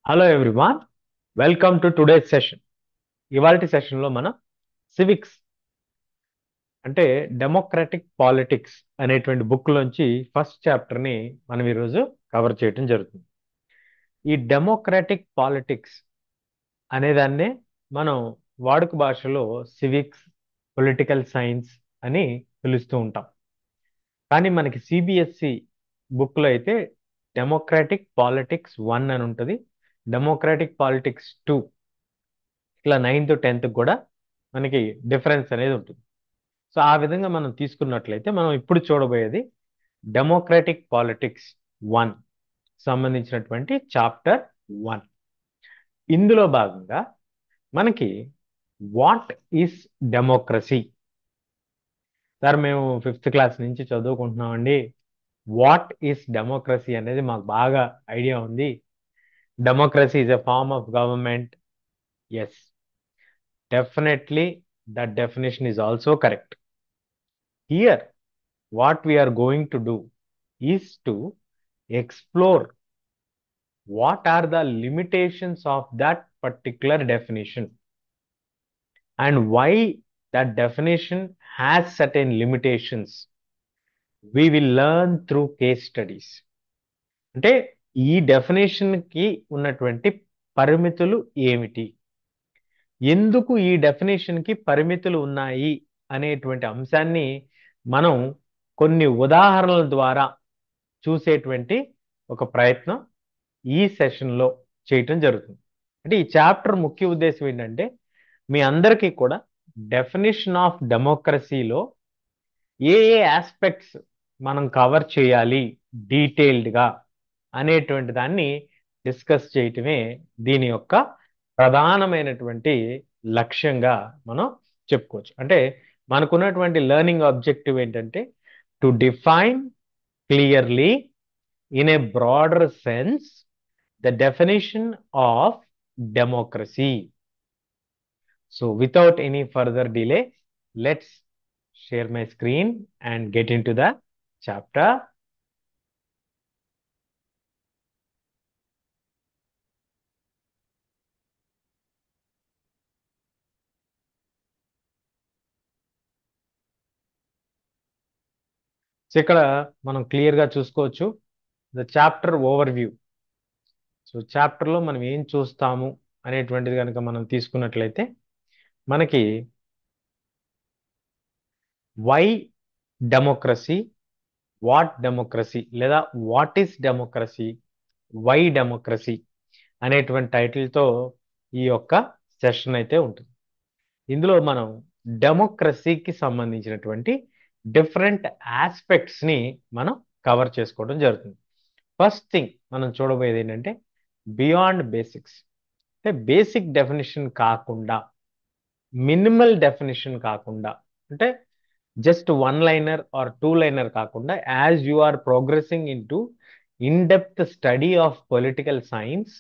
Hello everyone, welcome to today's session. ఇవాల్టి సెషన్లో మనం సివిక్స్ అంటే డెమోక్రటిక్ పాలిటిక్స్ అనేటువంటి బుక్ లోంచి ఫస్ట్ చాప్టర్ని మనం ఈరోజు కవర్ చేయడం జరుగుతుంది. ఈ డెమోక్రటిక్ పాలిటిక్స్ అనేదాన్నే మనం వాడుక భాషలో సివిక్స్, పొలిటికల్ సైన్స్ అని పిలుస్తూ ఉంటాం. కానీ మనకి సిబిఎస్ఈ బుక్లో అయితే డెమోక్రటిక్ పాలిటిక్స్ 1 అని ఉంటుంది, డెమోక్రటిక్ పాలిటిక్స్ 2, ఇట్లా 9th 10th కూడా మనకి డిఫరెన్స్ అనేది ఉంటుంది. సో ఆ విధంగా మనం తీసుకున్నట్లయితే మనం ఇప్పుడు చూడబోయేది డెమోక్రటిక్ పాలిటిక్స్ 1 సంబంధించినటువంటి చాప్టర్ 1. ఇందులో భాగంగా మనకి వాట్ ఈస్ డెమోక్రసీ, సార్ మేము 5th క్లాస్ నుంచి చదువుకుంటున్నామండి, వాట్ ఈస్ డెమోక్రసీ అనేది మాకు బాగా ఐడియా ఉంది. Democracy is a form of government. Yes, definitely that definition is also correct. Here, what we are going to do is to explore what are the limitations of that particular definition and why that definition has certain limitations. We will learn through case studies. అంటే ఈ definition కి ఉన్నటువంటి పరిమితులు ఏమిటి, ఎందుకు ఈ definition కి పరిమితులు ఉన్నాయి అనేటువంటి అంశాన్ని మనం కొన్ని ఉదాహరణల ద్వారా చూసేటువంటి ఒక ప్రయత్నం ఈ సెషన్లో చేయటం జరుగుతుంది. అంటే ఈ చాప్టర్ ముఖ్య ఉద్దేశం ఏంటంటే మీ అందరికీ కూడా డెఫినేషన్ ఆఫ్ డెమోక్రసీలో ఏ ఏ ఆస్పెక్ట్స్ మనం కవర్ చేయాలి డీటెయిల్డ్గా అనేటువంటి దాన్ని డిస్కస్ చేయటమే దీని యొక్క ప్రధానమైనటువంటి లక్ష్యంగా మనం చెప్పుకోవచ్చు. అంటే మనకున్నటువంటి లెర్నింగ్ ఆబ్జెక్టివ్ ఏంటంటే to define clearly in a broader sense the definition of democracy. So without any further delay, let's share my screen and get into the chapter. So ఇక్కడ మనం క్లియర్గా చూసుకోవచ్చు ద చాప్టర్ ఓవర్వ్యూ. సో చాప్టర్లో మనం ఏం చూస్తాము అనేటువంటిది కనుక మనం తీసుకున్నట్లయితే మనకి వై డెమోక్రసీ, వాట్ డెమోక్రసీ లేదా what is democracy, why democracy అనేటువంటి టైటిల్తో ఈ యొక్క సెషన్ అయితే ఉంటుంది. ఇందులో మనం డెమోక్రసీకి సంబంధించినటువంటి డిఫరెంట్ ఆస్పెక్ట్స్ని మనం కవర్ చేసుకోవడం జరుగుతుంది. ఫస్ట్ థింగ్ మనం చూడబోయేది ఏంటంటే బియాండ్ బేసిక్స్. అంటే బేసిక్ డెఫినేషన్ కాకుండా, మినిమల్ డెఫినేషన్ కాకుండా, అంటే జస్ట్ 1 లైనర్ ఆర్ 2 లైనర్ కాకుండా as you are progressing into in-depth study of political science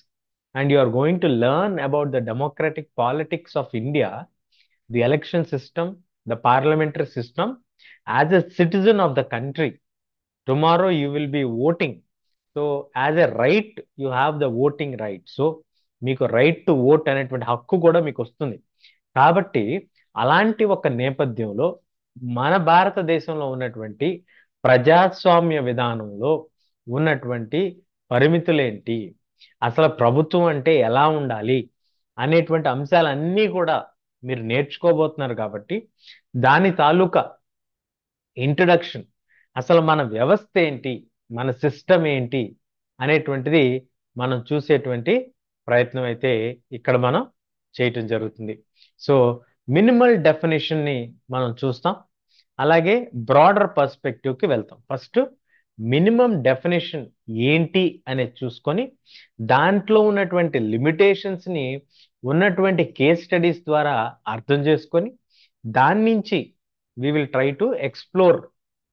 and you are going to learn about the democratic politics of India, the election system, the parliamentary system, as a citizen of the country. Tomorrow you will be voting. So as a right, you have the voting right. So మీకు right to vote అనేటువంటి హక్కు కూడా మీకు వస్తుంది. కాబట్టి అలాంటి ఒక నేపథ్యంలో మన భారతదేశంలో ఉన్నటువంటి ప్రజాస్వామ్య విధానంలో ఉన్నటువంటి పరిమితులేంటి, అసలు ప్రభుత్వం అంటే ఎలా ఉండాలి అనేటువంటి అంశాలన్నీ కూడా మీరు నేర్చుకోబోతున్నారు. కాబట్టి దాని తాలూకా ఇంట్రడక్షన్, అసలు మన వ్యవస్థ ఏంటి, మన సిస్టమ్ ఏంటి అనేటువంటిది మనం చూసేటువంటి ప్రయత్నం అయితే ఇక్కడ మనం చేయటం జరుగుతుంది. సో మినిమల్ డెఫినేషన్ని మనం చూస్తాం, అలాగే బ్రాడర్ పర్స్పెక్టివ్కి వెళ్తాం. ఫస్ట్ మినిమం డెఫినేషన్ ఏంటి అనేది చూసుకొని దాంట్లో ఉన్నటువంటి లిమిటేషన్స్ని ఉన్నటువంటి కేస్ స్టడీస్ ద్వారా అర్థం చేసుకొని దాని నుంచి we will try to explore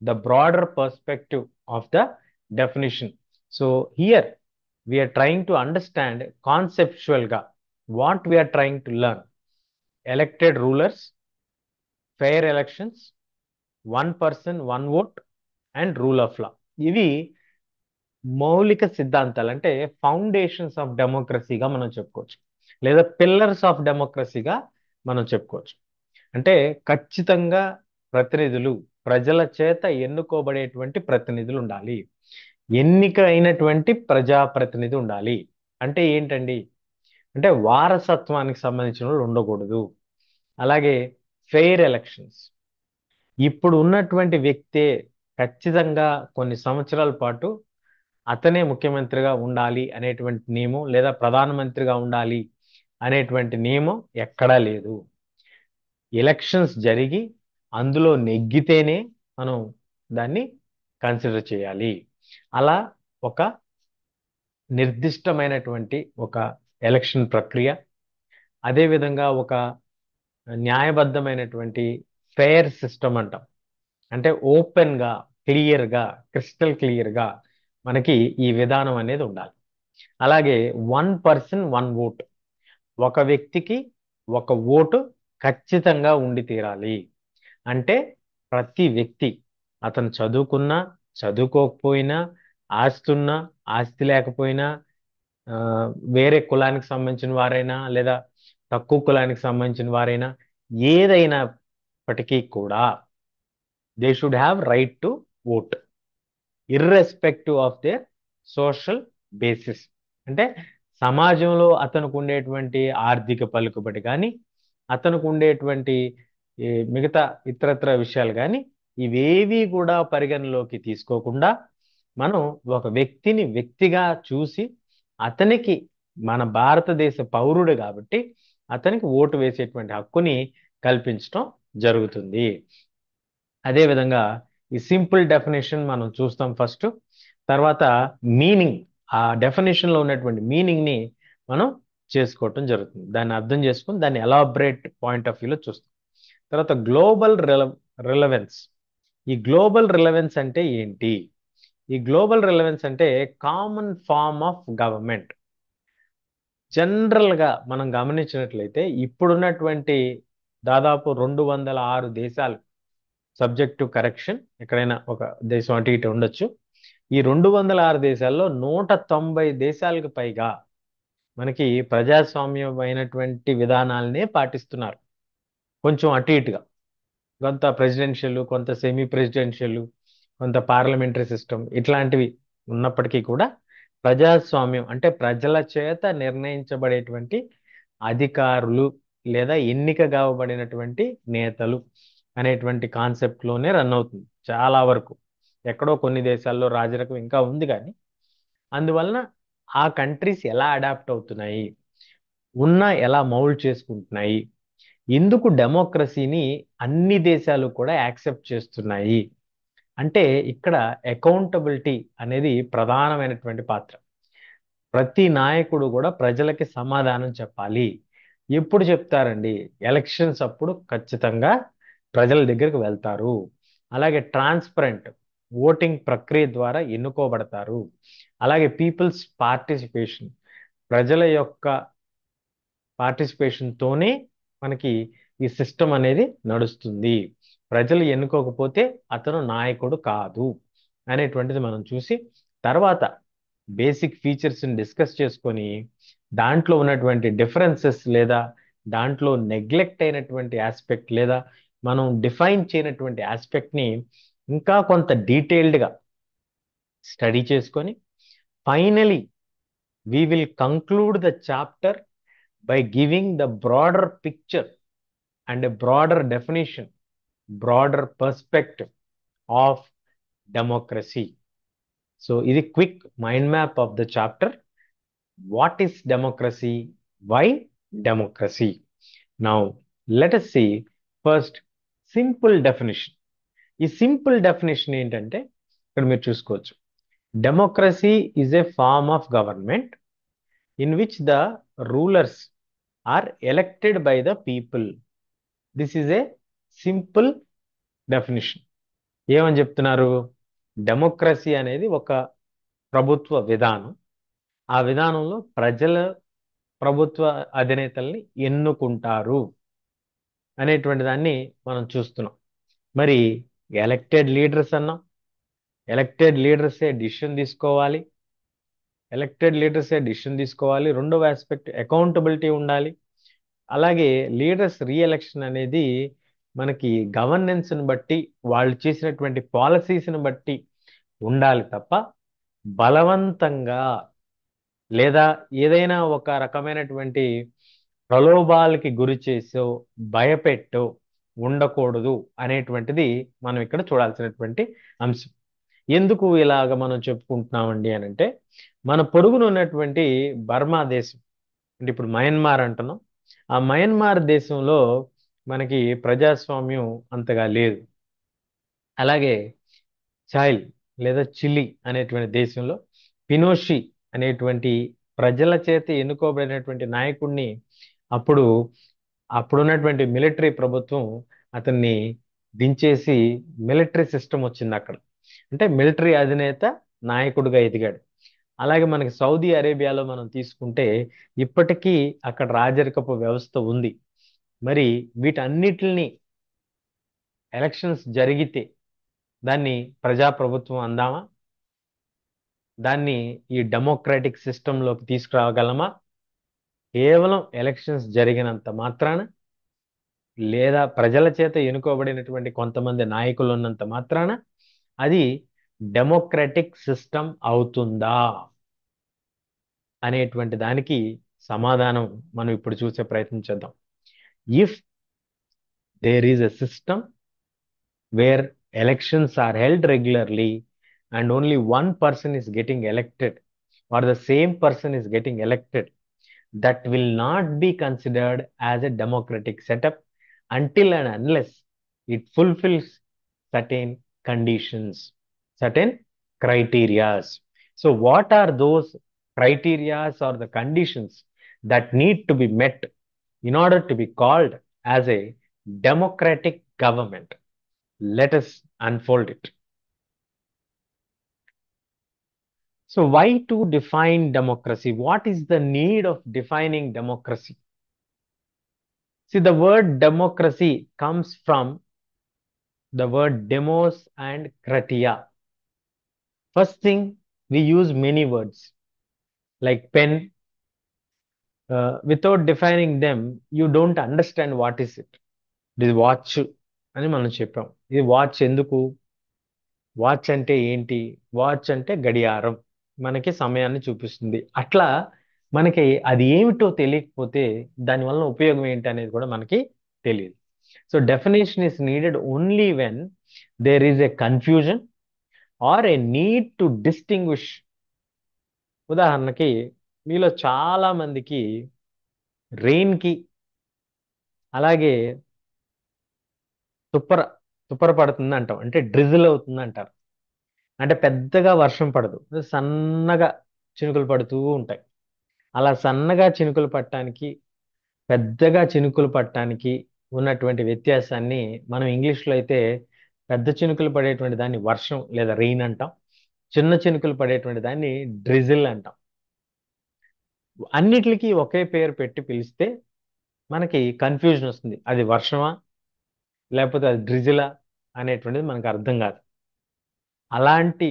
the broader perspective of the definition. So here we are trying to understand conceptual ga what we are trying to learn: elected rulers, fair elections, one person one vote and rule of law. ఇవి మౌలిక సిద్ధాంతాలు అంటే foundations of డెమోక్రసీగా మనం చెప్పుకోవచ్చు, లేదా pillars of డెమోక్రసీగా మనం చెప్పుకోవచ్చు. అంటే ఖచ్చితంగా ప్రతినిధులు, ప్రజల చేత ఎన్నుకోబడేటువంటి ప్రతినిధులు ఉండాలి, ఎన్నిక అయినటువంటి ప్రజాప్రతినిధి ఉండాలి. అంటే ఏంటండి, అంటే వారసత్వానికి సంబంధించిన వాళ్ళు ఉండకూడదు. అలాగే ఫెయిర్ ఎలక్షన్స్, ఇప్పుడు ఉన్నటువంటి వ్యక్తే ఖచ్చితంగా కొన్ని సంవత్సరాల పాటు అతనే ముఖ్యమంత్రిగా ఉండాలి అనేటువంటి నియమం, లేదా ప్రధానమంత్రిగా ఉండాలి అనేటువంటి నియమం ఎక్కడా లేదు. ఎలక్షన్స్ జరిగి అందులో నెగ్గితేనే మనం దాన్ని కన్సిడర్ చేయాలి. అలా ఒక నిర్దిష్టమైనటువంటి ఒక ఎలక్షన్ ప్రక్రియ, అదేవిధంగా ఒక న్యాయబద్ధమైనటువంటి ఫెయిర్ సిస్టమ్ అంటాం. అంటే ఓపెన్గా, క్లియర్గా, క్రిస్టల్ క్లియర్గా మనకి ఈ విధానం అనేది ఉండాలి. అలాగే 1 పర్సన్ 1 ఓట్, ఒక వ్యక్తికి ఒక ఓటు ఖచ్చితంగా ఉండి తీరాలి. అంటే ప్రతి వ్యక్తి, అతను చదువుకున్నా చదువుకోకపోయినా, ఆస్తి ఉన్నా ఆస్తి లేకపోయినా, ఆ, వేరే కులానికి సంబంధించిన వారైనా లేదా తక్కువ కులానికి సంబంధించిన వారైనా, ఏదైనప్పటికీ కూడా they should have right to vote irrespective of their social basis. అంటే సమాజంలో అతనికి ఉండేటువంటి ఆర్థిక పలుకుబడి కానీ, అతనికి ఉండేటువంటి ఈ మిగతా ఇతరత్ర విషయాలు కానీ, ఇవేవి కూడా పరిగణలోకి తీసుకోకుండా మనం ఒక వ్యక్తిని వ్యక్తిగా చూసి, అతనికి మన భారతదేశ పౌరుడు కాబట్టి అతనికి ఓటు వేసేటువంటి హక్కుని కల్పించడం జరుగుతుంది. అదేవిధంగా ఈ సింపుల్ డెఫినేషన్ మనం చూస్తాం ఫస్ట్, తర్వాత మీనింగ్, ఆ డెఫినేషన్లో ఉన్నటువంటి మీనింగ్ని మనం చేసుకోవటం జరుగుతుంది. దాన్ని అర్థం చేసుకుని దాన్ని ఎలాబరేట్ పాయింట్ ఆఫ్ వ్యూలో చూస్తాం. తర్వాత గ్లోబల్ రిలవెన్స్. ఈ గ్లోబల్ రిలవెన్స్ అంటే ఏంటి? ఈ గ్లోబల్ రిలవెన్స్ అంటే కామన్ ఫార్మ్ ఆఫ్ గవర్నమెంట్. జనరల్గా మనం గమనించినట్లయితే ఇప్పుడున్నటువంటి దాదాపు 206 దేశాలు, సబ్జెక్ట్ టు కరెక్షన్, ఎక్కడైనా ఒక దేశం అటు ఇటు ఉండొచ్చు, ఈ 206 దేశాల్లో 190 దేశాలకు పైగా మనకి ప్రజాస్వామ్యమైనటువంటి విధానాలనే పాటిస్తున్నారు. కొంచెం అటు ఇటుగా, కొంత ప్రెసిడెన్షియల్, కొంత సెమీ ప్రెసిడెన్షియల్, కొంత పార్లమెంటరీ సిస్టమ్, ఇట్లాంటివి ఉన్నప్పటికీ కూడా ప్రజాస్వామ్యం అంటే ప్రజల చేత నిర్ణయించబడేటువంటి అధికారులు లేదా ఎన్నిక కావబడినటువంటి నేతలు అనేటువంటి కాన్సెప్ట్లోనే రన్ అవుతుంది చాలా వరకు. ఎక్కడో కొన్ని దేశాల్లో రాజరకం ఇంకా ఉంది, కానీ అందువలన ఆ కంట్రీస్ ఎలా అడాప్ట్ అవుతున్నాయి, ఉన్నా ఎలా మౌల్డ్ చేసుకుంటున్నాయి, ఎందుకు డెమోక్రసీని అన్ని దేశాలు కూడా యాక్సెప్ట్ చేస్తున్నాయి అంటే ఇక్కడ అకౌంటబిలిటీ అనేది ప్రధానమైనటువంటి పాత్ర. ప్రతి నాయకుడు కూడా ప్రజలకి సమాధానం చెప్పాలి. ఎప్పుడు చెప్తారండి? ఎలక్షన్స్ అప్పుడు ఖచ్చితంగా ప్రజల దగ్గరికి వెళ్తారు. అలాగే ట్రాన్స్పరెంట్ ఓటింగ్ ప్రక్రియ ద్వారా ఎన్నుకోబడతారు. అలాగే పీపుల్స్ పార్టిసిపేషన్, ప్రజల యొక్క పార్టిసిపేషన్తోనే మనకి ఈ సిస్టమ్ అనేది నడుస్తుంది. ప్రజలు ఎన్నుకోకపోతే అతను నాయకుడు కాదు అనేటువంటిది మనం చూసి, తర్వాత బేసిక్ ఫీచర్స్ని డిస్కస్ చేసుకొని దాంట్లో ఉన్నటువంటి డిఫరెన్సెస్ లేదా దాంట్లో నెగ్లెక్ట్ అయినటువంటి ఆస్పెక్ట్ లేదా మనం డిఫైన్ చేయనటువంటి ఆస్పెక్ట్ని ఇంకా కొంత డీటెయిల్డ్గా స్టడీ చేసుకొని finally we will conclude the chapter by giving the broader picture and a broader definition, broader perspective of democracy. So, this is a quick mind map of the chapter. What is democracy? Why democracy? Now, let us see first simple definition. ఈ simple definition ఏంటంటే ఇక్కడ మీరు చూసుకోవచ్చు. Democracy is a form of government in which the rulers are elected by the people. This is a simple definition. ఏమని చెప్తున్నారు? Democracy అనేది ఒక ప్రభుత్వ విధానం. ఆ విధానంలో ప్రజల ప్రభుత్వ అధినేతల్ని ఎన్నుకుంటారు అనేటువంటి దాన్ని మనం చూస్తున్నాం. మరి ఎలక్టెడ్ లీడర్స్ అన్నాం, ఎలక్టెడ్ లీడర్సే డిసిషన్ తీసుకోవాలి, ఎలక్టెడ్ లీడర్సే డిసిషన్ తీసుకోవాలి. రెండవ ఆస్పెక్ట్ అకౌంటబిలిటీ ఉండాలి. అలాగే లీడర్స్ రీఎలక్షన్ అనేది మనకి గవర్నెన్స్ని బట్టి, వాళ్ళు చేసినటువంటి పాలసీస్ని బట్టి ఉండాలి తప్ప బలవంతంగా లేదా ఏదైనా ఒక రకమైనటువంటి ప్రలోభాలకి గురి చేసో భయపెట్టో ఉండకూడదు అనేటువంటిది మనం ఇక్కడ చూడాల్సినటువంటి అంశం. ఎందుకు ఇలాగ మనం చెప్పుకుంటున్నామండి అని అంటే, మన పొరుగున ఉన్నటువంటి బర్మా దేశం, అంటే ఇప్పుడు మయన్మార్ అంటున్నాం. ఆ మయన్మార్ దేశంలో మనకి ప్రజాస్వామ్యం అంతగా లేదు. అలాగే చైల్ లేదా చిలీ అనేటువంటి దేశంలో పినోషి అనేటువంటి ప్రజల చేత ఎన్నుకోబడినటువంటి నాయకుడిని అప్పుడు అప్పుడున్నటువంటి మిలిటరీ ప్రభుత్వం అతన్ని దించేసి మిలిటరీ సిస్టమ్ వచ్చింది అక్కడ. అంటే మిలిటరీ అధినేత నాయకుడిగా ఎదిగాడు. అలాగే మనకి సౌదీ అరేబియాలో మనం తీసుకుంటే ఇప్పటికీ అక్కడ రాజరికపు వ్యవస్థ ఉంది. మరి వీటన్నిటిని ఎలక్షన్స్ జరిగితే దాన్ని ప్రజాప్రభుత్వం అందామా? దాన్ని ఈ డెమోక్రాటిక్ సిస్టంలోకి తీసుకురాగలమా? కేవలం ఎలక్షన్స్ జరిగినంత మాత్రాన లేదా ప్రజల చేత ఎన్నుకోబడినటువంటి కొంతమంది నాయకులు ఉన్నంత మాత్రాన అది డెమోక్రాటిక్ సిస్టమ్ అవుతుందా అనేటువంటి దానికి సమాధానం మనం ఇప్పుడు చూసే ప్రయత్నం చేద్దాం. If there is a system where elections are held regularly and only one person is getting elected or the same person is getting elected, that will not be considered as a democratic setup until and unless it fulfills certain conditions, certain criterias. So what are those criterias or the conditions that need to be met in order to be called as a democratic government? Let us unfold it. So why to define democracy? What is the need of defining democracy? See, the word democracy comes from the word demos and kratia. First thing, we use many words like pen. Without defining them, you don't understand what is it. It is watch అని మనం చెప్పాం. ఇది watch ఎందుకు? Watch అంటే ఏంటి? Watch అంటే గడియారం, మనకి సమయాన్ని చూపిస్తుంది. అట్లా మనకి అది ఏమిటో తెలియకపోతే దానివల్ల ఉపయోగం ఏంటి అనేది కూడా మనకి తెలియదు. So definition is needed only when there is a confusion or a need to distinguish. ఉదాహరణకి మీలో చాలా మందికి రెయిన్కి అలాగే తుప్పర తుప్పర పడుతుంది అంటాం, అంటే డ్రిజిల్ అవుతుంది అంటారు. అంటే పెద్దగా వర్షం పడదు, సన్నగా చినుకులు పడుతూ ఉంటాయి. అలా సన్నగా చినుకులు పట్టడానికి పెద్దగా చినుకులు పట్టడానికి ఉన్నటువంటి వ్యత్యాసాన్ని మనం ఇంగ్లీష్లో అయితే పెద్ద చినుకులు పడేటువంటి దాన్ని వర్షం లేదా రెయిన్ అంటాం, చిన్న చినుకులు పడేటువంటి దాన్ని డ్రిజిల్ అంటాం. అన్నిటికీ ఒకే పేరు పెట్టి పిలిస్తే మనకి కన్ఫ్యూజన్ వస్తుంది, అది వర్షమా లేకపోతే అది డ్రిజిలా అనేటువంటిది మనకు అర్థం కాదు. అలాంటి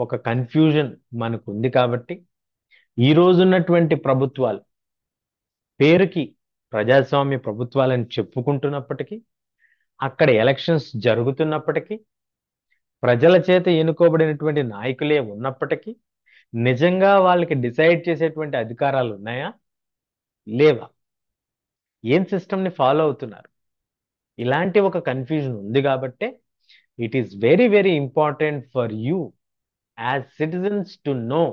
ఒక కన్ఫ్యూజన్ మనకు ఉంది కాబట్టి ఈ రోజున్నటువంటి ప్రభుత్వాలు పేరుకి ప్రజాస్వామ్య ప్రభుత్వాలని చెప్పుకుంటున్నప్పటికీ, అక్కడ ఎలక్షన్స్ జరుగుతున్నప్పటికీ, ప్రజల చేత ఎన్నుకోబడినటువంటి నాయకులే ఉన్నప్పటికీ నిజంగా వాళ్ళకి డిసైడ్ చేసేటువంటి అధికారాలు ఉన్నాయా లేవా? ఏం సిస్టమ్ని ఫాలో అవుతున్నారు? ఇలాంటి ఒక కన్ఫ్యూజన్ ఉంది కాబట్టే it is very very important for you as citizens to know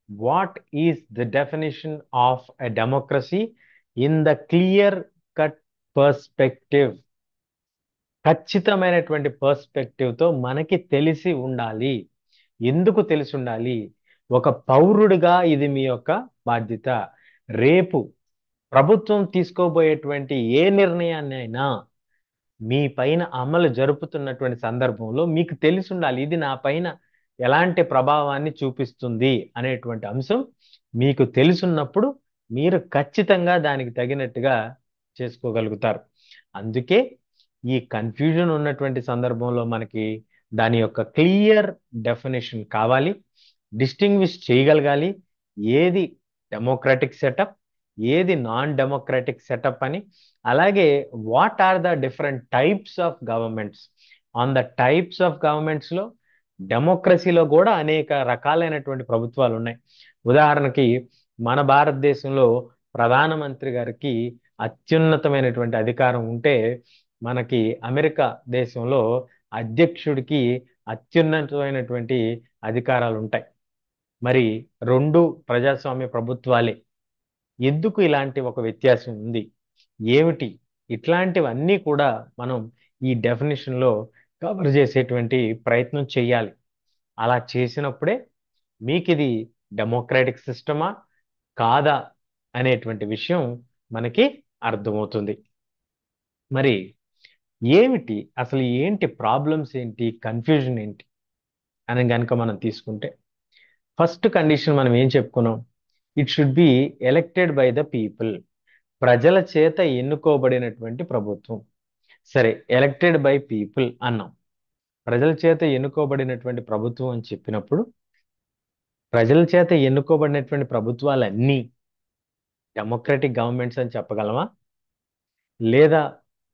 what is the definition of a democracy in the clear cut perspective. ఖచ్చితమైనటువంటి పర్స్పెక్టివ్తో మనకి తెలిసి ఉండాలి. ఎందుకు తెలిసి ఉండాలి? ఒక పౌరుడిగా ఇది మీ యొక్క బాధ్యత. రేపు ప్రభుత్వం తీసుకోబోయేటువంటి ఏ నిర్ణయాన్ని అయినా మీ పైన అమలు జరుపుతున్నటువంటి సందర్భంలో మీకు తెలిసి ఉండాలి, ఇది నా పైన ఎలాంటి ప్రభావాన్ని చూపిస్తుంది అనేటువంటి అంశం మీకు తెలుసున్నప్పుడు మీరు ఖచ్చితంగా దానికి తగినట్టుగా చేసుకోగలుగుతారు. అందుకే ఈ కన్ఫ్యూజన్ ఉన్నటువంటి సందర్భంలో మనకి దాని యొక్క క్లియర్ డెఫినేషన్ కావాలి, డిస్టింగ్విష్ చేయగలగాలి. ఏది డెమోక్రటిక్ సెటప్, ఏది నాన్ డెమోక్రటిక్ సెటప్ అని, అలాగే what are the different types of governments. On the types of గవర్నమెంట్స్లో డెమోక్రసీలో కూడా అనేక రకాలైనటువంటి ప్రభుత్వాలు ఉన్నాయి. ఉదాహరణకి మన భారతదేశంలో ప్రధానమంత్రి గారికి అత్యున్నతమైనటువంటి అధికారం ఉంటే, మనకి అమెరికా దేశంలో అధ్యక్షుడికి అత్యున్నతమైనటువంటి అధికారాలు ఉంటాయి. మరి రెండు ప్రజాస్వామ్య ప్రభుత్వాలే. ఎందుకు ఇలాంటి ఒక వ్యత్యాసం ఉంది, ఏమిటి, ఇట్లాంటివన్నీ కూడా మనం ఈ డెఫినేషన్లో కవర్ చేసేటువంటి ప్రయత్నం చేయాలి. అలా చేసినప్పుడే మీకు ఇది డెమోక్రాటిక్ సిస్టమా కాదా అనేటువంటి విషయం మనకి అర్థమవుతుంది. మరి ఏమిటి అసలు, ఏంటి ప్రాబ్లమ్స్, ఏంటి కన్ఫ్యూజన్ ఏంటి అని కనుక మనం తీసుకుంటే, ఫస్ట్ కండిషన్ మనం ఏం చెప్పుకున్నాం? It should be elected by the people. ప్రజల చేత ఎన్నుకోబడినటువంటి ప్రభుత్వం. సరే, ఎలక్టెడ్ బై పీపుల్ అన్నాం. ప్రజల చేత ఎన్నుకోబడినటువంటి ప్రభుత్వం అని చెప్పినప్పుడు, ప్రజల చేత ఎన్నుకోబడినటువంటి ప్రభుత్వాలన్నీ డెమోక్రటిక్ గవర్నమెంట్స్ అని చెప్పగలమా, లేదా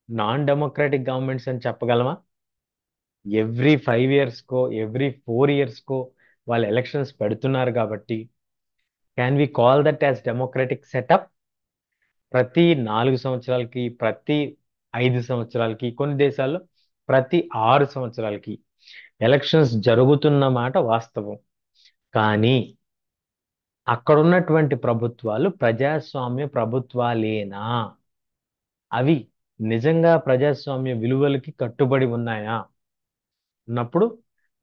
నాన్ డెమోక్రటిక్ గవర్నమెంట్స్ అని చెప్పగలమా? ఎవ్రీ 5 yearsకో ఎవ్రీ 4 yearsకో వాళ్ళు ఎలక్షన్స్ పెడుతున్నారు కాబట్టి can we call that as democratic setup? ప్రతి 4 సంవత్సరాలకి, ప్రతి 5 సంవత్సరాలకి, కొన్ని దేశాల్లో ప్రతి 6 సంవత్సరాలకి ఎలక్షన్స్ జరుగుతున్న మాట వాస్తవం. కానీ అక్కడున్నటువంటి ప్రభుత్వాలు ప్రజాస్వామ్య ప్రభుత్వాలేనా? అవి నిజంగా ప్రజాస్వామ్య విలువలకి కట్టుబడి ఉన్నాయా? ఉన్నప్పుడు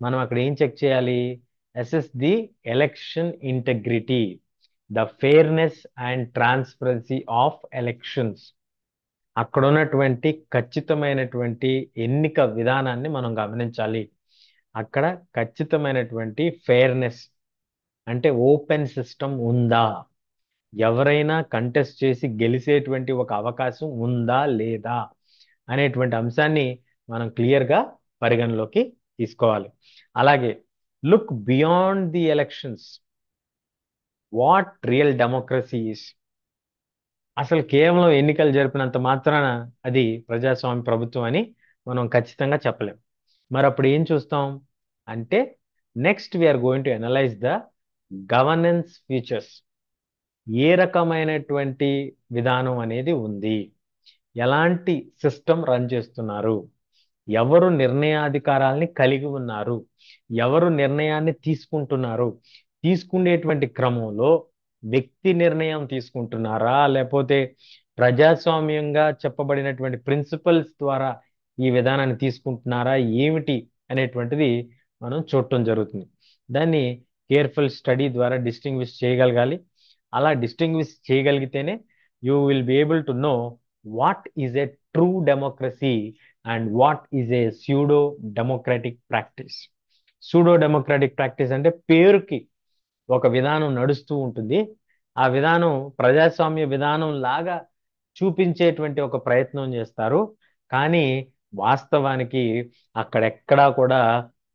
మనం అక్కడ ఏం చెక్ చేయాలి? Assess the election integrity, the fairness and transparency of elections. అక్కడ ఉన్నటువంటి ఖచ్చితమైనటువంటి ఎన్నిక విధానాన్ని మనం గమనించాలి. అక్కడ ఖచ్చితమైనటువంటి ఫెయిర్నెస్ అంటే ఓపెన్ సిస్టమ్ ఉందా, ఎవరైనా కంటెస్ట్ చేసి గెలిచేటువంటి ఒక అవకాశం ఉందా లేదా అనేటువంటి అంశాన్ని మనం క్లియర్గా పరిగణలోకి తీసుకోవాలి. అలాగే look beyond the elections, what real democracy is. అసలు కేవలం ఎన్నికలు జరిపినంత మాత్రాన అది ప్రజాస్వామ్య ప్రభుత్వం అని మనం ఖచ్చితంగా చెప్పలేం. మరి అప్పుడు ఏం చూస్తాం అంటే, next we're going to analyse the governance features. ఏ రకమైనటువంటి విధానం అనేది ఉంది, ఎలాంటి సిస్టమ్ రన్ చేస్తున్నారు, ఎవరు నిర్ణయాధికారాల్ని కలిగి ఉన్నారు, ఎవరు నిర్ణయాన్ని తీసుకుంటున్నారు, తీసుకునేటువంటి క్రమంలో వ్యక్తి నిర్ణయం తీసుకుంటున్నారా, లేకపోతే ప్రజాస్వామ్యంగా చెప్పబడినటువంటి ప్రిన్సిపల్స్ ద్వారా ఈ విధానాన్ని తీసుకుంటున్నారా, ఏమిటి అనేటువంటిది మనం చూడటం జరుగుతుంది. దాన్ని కేర్ఫుల్ స్టడీ ద్వారా డిస్టింగ్విష్ చేయగలగాలి. అలా డిస్టింగ్విష్ చేయగలిగితేనే you will be able to know what is a true democracy and what is a pseudo democratic practice. Pseudo democratic practice అంటే పేరుకి ఒక విధానం నడుస్తూ ఉంటుంది, ఆ విధానం ప్రజాస్వామ్య విధానం లాగా చూపించేటువంటి ఒక ప్రయత్నం చేస్తారు. కానీ వాస్తవానికి అక్కడెక్కడా కూడా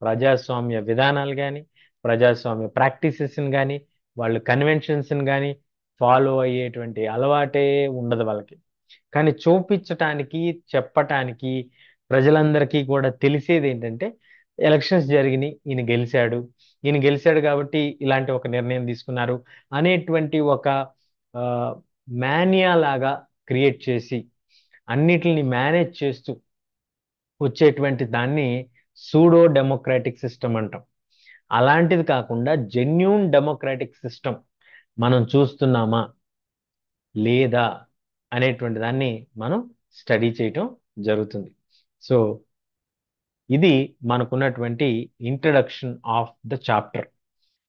ప్రజాస్వామ్య విధానాలు కానీ, ప్రజాస్వామ్య ప్రాక్టీసెస్ని కానీ, వాళ్ళు కన్వెన్షన్స్ని కానీ ఫాలో అయ్యేటువంటి అలవాటే ఉండదు వాళ్ళకి. కానీ చూపించటానికి, చెప్పటానికి, ప్రజలందరికీ కూడా తెలిసేది ఏంటంటే, ఎలక్షన్స్ జరిగినాయి, ఈయన గెలిచాడు కాబట్టి ఇలాంటి ఒక నిర్ణయం తీసుకున్నారు అనేటువంటి ఒక మానియా లాగా క్రియేట్ చేసి అన్నిటిని మేనేజ్ చేస్తూ వచ్చేటువంటి దాన్ని సూడో డెమోక్రాటిక్ సిస్టమ్ అంటాం. అలాంటిది కాకుండా జెన్యూన్ డెమోక్రాటిక్ సిస్టమ్ మనం చూస్తున్నామా లేదా అనేటువంటి దాన్ని మనం స్టడీ చేయటం జరుగుతుంది. సో ఇది మనకున్నటువంటి ఇంట్రడక్షన్ ఆఫ్ ద చాప్టర్.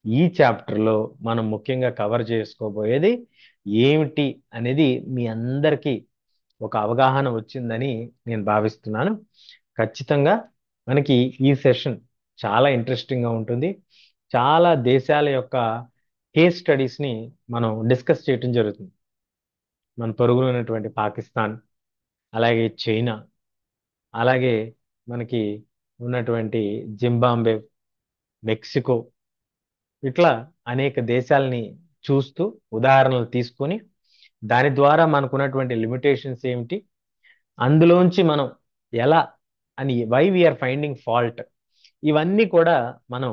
ఈ చాప్టర్లో మనం ముఖ్యంగా కవర్ చేసుకోబోయేది ఏమిటి అనేది మీ అందరికీ ఒక అవగాహన వచ్చిందని నేను భావిస్తున్నాను. ఖచ్చితంగా మనకి ఈ సెషన్ చాలా ఇంట్రెస్టింగ్గా ఉంటుంది. చాలా దేశాల యొక్క కేస్ స్టడీస్ని మనం డిస్కస్ చేయటం జరుగుతుంది. మన పొరుగున ఉన్నటువంటి పాకిస్తాన్, అలాగే చైనా, అలాగే మనకి ఉన్నటువంటి జింబాబ్వే, మెక్సికో, ఇట్లా అనేక దేశాలని చూస్తూ ఉదాహరణలు తీసుకొని దాని ద్వారా మనకున్నటువంటి లిమిటేషన్స్ ఏమిటి, అందులోంచి మనం ఎలా అని వై వీఆర్ ఫైండింగ్ ఫాల్ట్, ఇవన్నీ కూడా మనం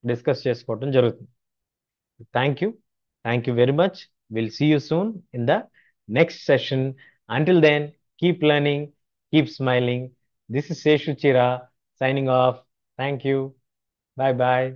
డిస్కస్ చేసుకోవడం జరుగుతుంది. Thank you. Thank you very much. We'll see you soon in the next session. Until then, keep learning, keep smiling. This is Seshu Chira signing off. Thank you. Bye bye.